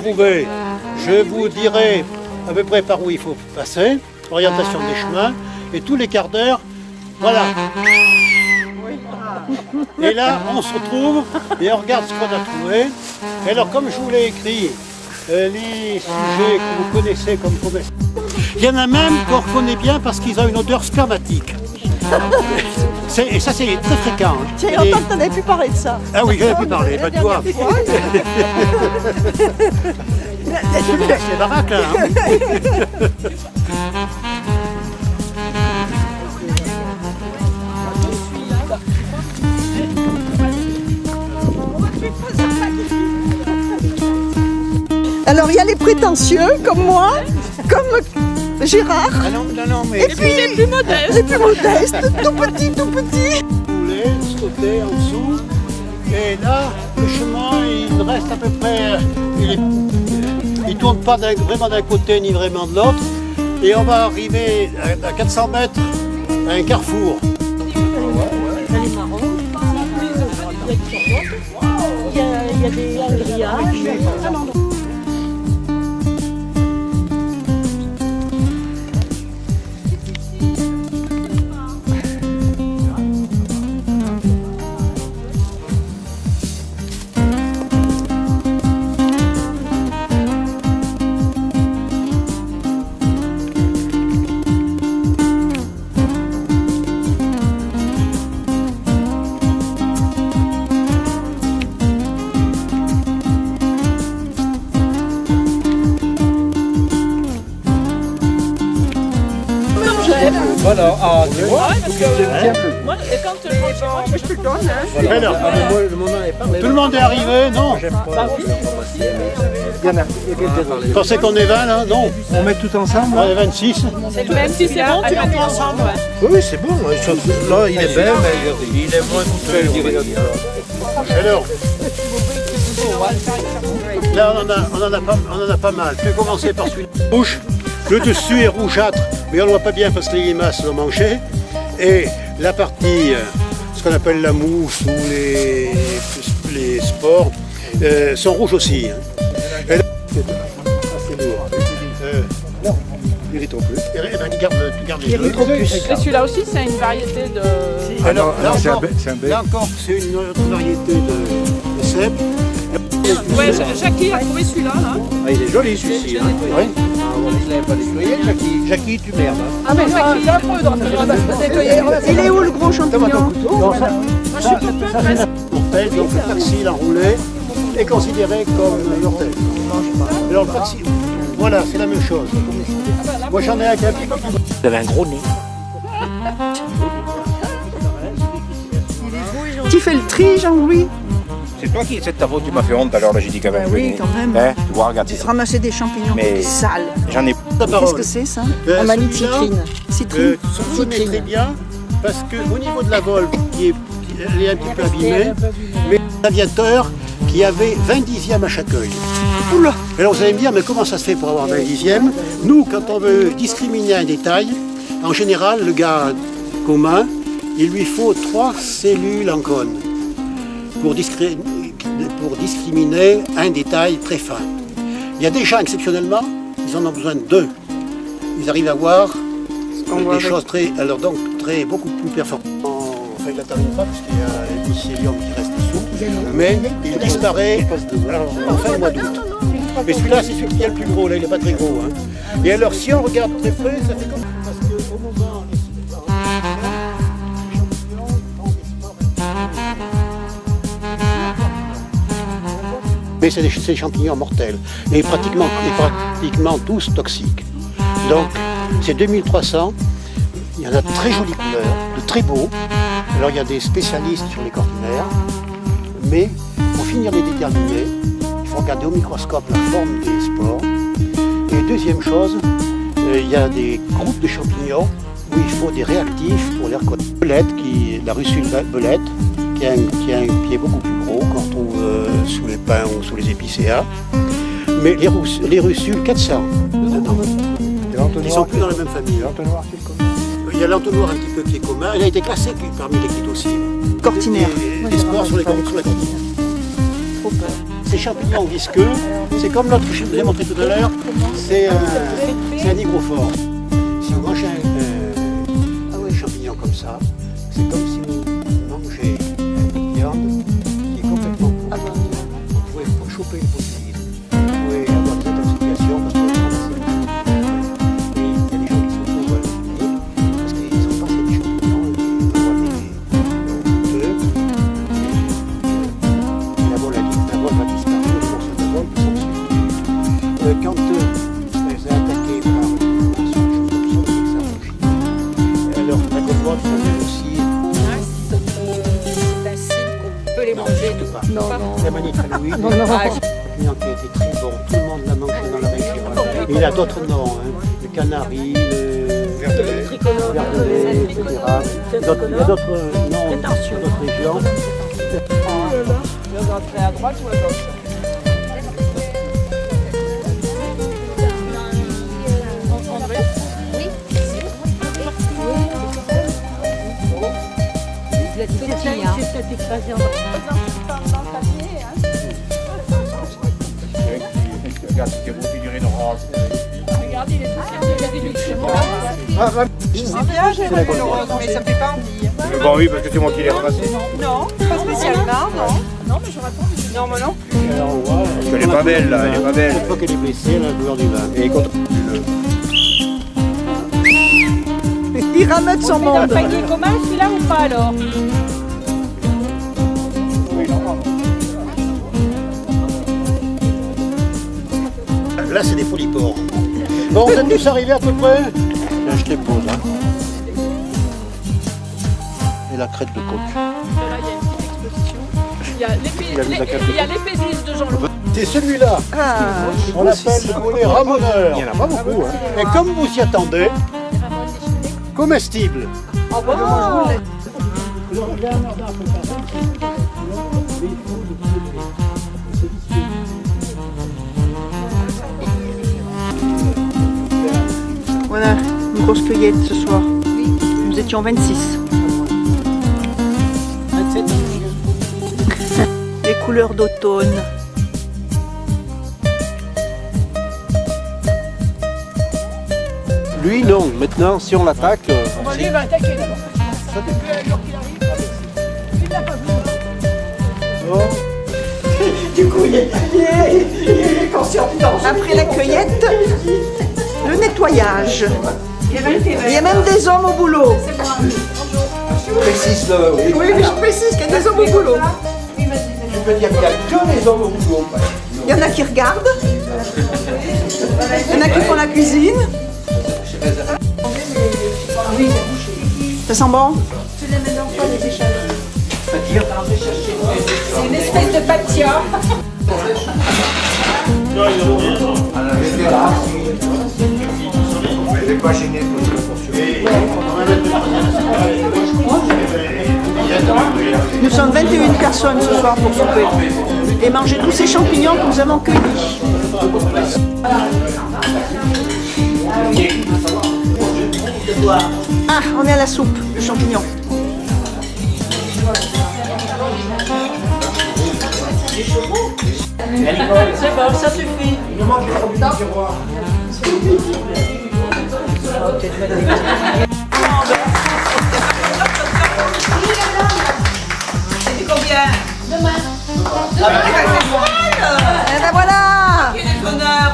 trouver, je vous dirai à peu près par où il faut passer, orientation des chemins, et tous les quarts d'heure, voilà. Et là, on se retrouve et on regarde ce qu'on a trouvé. Et alors, comme je vous l'ai écrit, les sujets que vous connaissez comme commerce, il y en a même qu'on reconnaît bien parce qu'ils ont une odeur spermatique. Et ça, c'est très fréquent. Hein. J'ai longtemps que tu n'avais plus parlé de ça. Ah oui, j'en ai plus parlé, bah toi. C'est baraque là. Hein. Alors il y a les prétentieux comme moi, comme Gérard. Ah non, mais Et puis les plus modestes. Les plus modestes, tout petits, tout petits. vous voulez sauter en dessous. Et là, le chemin, il reste à peu près. Il tourne pas vraiment d'un côté ni vraiment de l'autre. Et on va arriver à 400 mètres à un carrefour. Il y a des grillages. Voilà, ah, tu vois, Moi, et quand je te le donne, hein. Mais non, tout le monde est arrivé, non? Vous pensez qu'on est 20 là? Non. on met tout ensemble. On est 26. Même si c'est bon, tu mets tout ensemble. Ouais. Oui, c'est bon. Là, il est belle, mais il est moins coûteux. Alors, là on en a pas mal. Je vais commencer par celui rouge. Le dessus est rougeâtre, mais on ne le voit pas bien parce que les limaces l'ont mangé. Et la partie, ce qu'on appelle la mousse ou les spores, sont rouges aussi. Hein. Et là, non, l'Erythropus. Tu gardes les deux. Et celui-là aussi, c'est une variété de... Alors, là c'est un encore, bec. là encore, c'est une autre variété de cèpe. Ouais, Jackie a trouvé celui-là, là. Ah, il est joli celui-ci. Hein. Oui. Ah, il ne l'avait pas nettoyé, Jackie. Jackie, tu merdes. Hein. Ah, mais Jackie, il a un peu dans le Il est où le gros champignon? Mortel, donc le persil enroulé est considéré comme mortel. Alors le persil, voilà, c'est la même chose. Moi j'en ai un qui est un petit peu plus. Vous avez un gros nez. Tu fais le tri, Jean-Louis? C'est toi qui, c'est ta faute, tu m'as fait honte alors, là, j'ai dit quand même. Oui, quand même. Hein, tu vois, regarde, c'est Ramasser des champignons Mais- sales. j'en ai. Qu'est-ce que c'est ça? On m'a mis de citrine. Citrine. Son est très bien parce qu'au niveau de la volpe elle est un petit peu abîmée, mais l'aviateur qui avait 20 dixièmes à chaque œil. Oula! Alors vous allez me dire, mais comment ça se fait pour avoir 20 dixièmes? Nous, quand on veut discriminer un détail, en général, le gars commun, il lui faut 3 cellules en cône pour discriminer un détail très fin. Il y a des gens, exceptionnellement, ils en ont besoin de 2. Ils arrivent à voir des choses beaucoup plus performantes. Enfin, il n'atterrit pas parce qu'il y a le mycélium qui reste dessous, mais il disparaît en fin de mois d'août. Mais celui-là, c'est celui qui est le plus gros, là, il n'est pas très gros. Hein. Et alors, si on regarde très près, ça fait comme ça. Parce qu'au moment, les champignons font des spores. Mais c'est des champignons mortels, et pratiquement tous toxiques. Donc, c'est 2300. Il y en a de très jolies couleurs, de très beaux. Alors, il y a des spécialistes sur les cortinaires, mais pour finir de les déterminer, il faut regarder au microscope la forme des spores. Et deuxième chose, il y a des groupes de champignons où il faut des réactifs pour les reconnaître. La russule belette, qui a un pied beaucoup plus gros qu'on retrouve sous les pins ou sous les épicéas. Mais les russules 400 dedans. Ils ne sont plus dans la même famille. L'entonnoir, c'est le commun. Il y a l'entonnoir un petit peu qui est commun. Il a été classé parmi les clitocides. Cortinaire. Les spores sur les cortinaires. Trop peur. ces champignons visqueux, c'est comme l'autre que je vous ai montré tout à l'heure, c'est un hygrophore. Si vous mangez un champignon comme ça, c'est comme si vous mangez une viande qui est complètement pourrie. Vous pouvez choper le possible, vous pouvez avoir des intoxications parce que il y a des gens qui sont trop volés parce qu'ils sont passés des champignons, ils voient des œufs, et la vol va disparaître, les morceaux de vol sont suivis. Quand c'est attaqué par une chose comme ça, ça rougit. Alors la cocotte, ça vient aussi. C'est un signe qu'on peut les manger. Surtout pas. Non, non. La manite à Louis, Non, non. un champignon qui a été très bon, tout le monde l'a mangé dans la région. Et il a d'autres noms, hein. Le canari, le verdelet, etc. Il y a d'autres noms dans d'autres régions. Je vais rentrer à droite ou à gauche? André? Vous êtes petit, hein. Regarde, c'est beau, tu dirais une rose. Regarde, il est tout C'est bien, j'ai la le bonne rose, mais ça me fait pas envie. Bon, oui, parce que c'est moi qui l'ai ramassé. Non, pas spécialement, non. Non, mais j'aurais pas envie. Non, moi non. Alors, on voit, Elle est pas belle, là, elle est pas belle. une fois qu'elle est blessée, elle a la couleur du vin. Et contre. Il ramène son Dans le monde. panier commun, celui-là ou pas alors? Là, c'est des polypores. Bon, vous êtes tous arrivés à peu près? Là, je te pose. Hein. Et la crête de coq. Là, il y a une petite exposition. Il y a l'épésiste de Jean-Loup. C'est celui-là. Ah, On l'appelle le volet ramoneur. Il n'y en a pas beaucoup. Hein. Et comme vous s'y attendez, comestible. Ah bon? voilà, une grosse cueillette ce soir. Nous étions 26. Les couleurs d'automne. Lui, non. Maintenant, si on l'attaque. Lui, il va attaquer d'abord. Alors qu'il arrive. Il l'a pas vu. Du coup, il est conscient. Après la cueillette, le nettoyage. Il y a même des hommes au boulot. Précise, là. Oui, mais je précise qu'il y a des hommes au boulot. Tu peux dire qu'il n'y a que les hommes au boulot. Il y en a qui regardent. Il y en a qui font la cuisine. Ça sent bon? C'est une espèce de patia. Nous sommes 21 personnes ce soir pour souper et manger tous ces champignons que nous avons cueillis. Ah, on est à la soupe de champignons. C'est bon, ça suffit. C'est combien? Demain. Et ben voilà! Quel est le bonheur?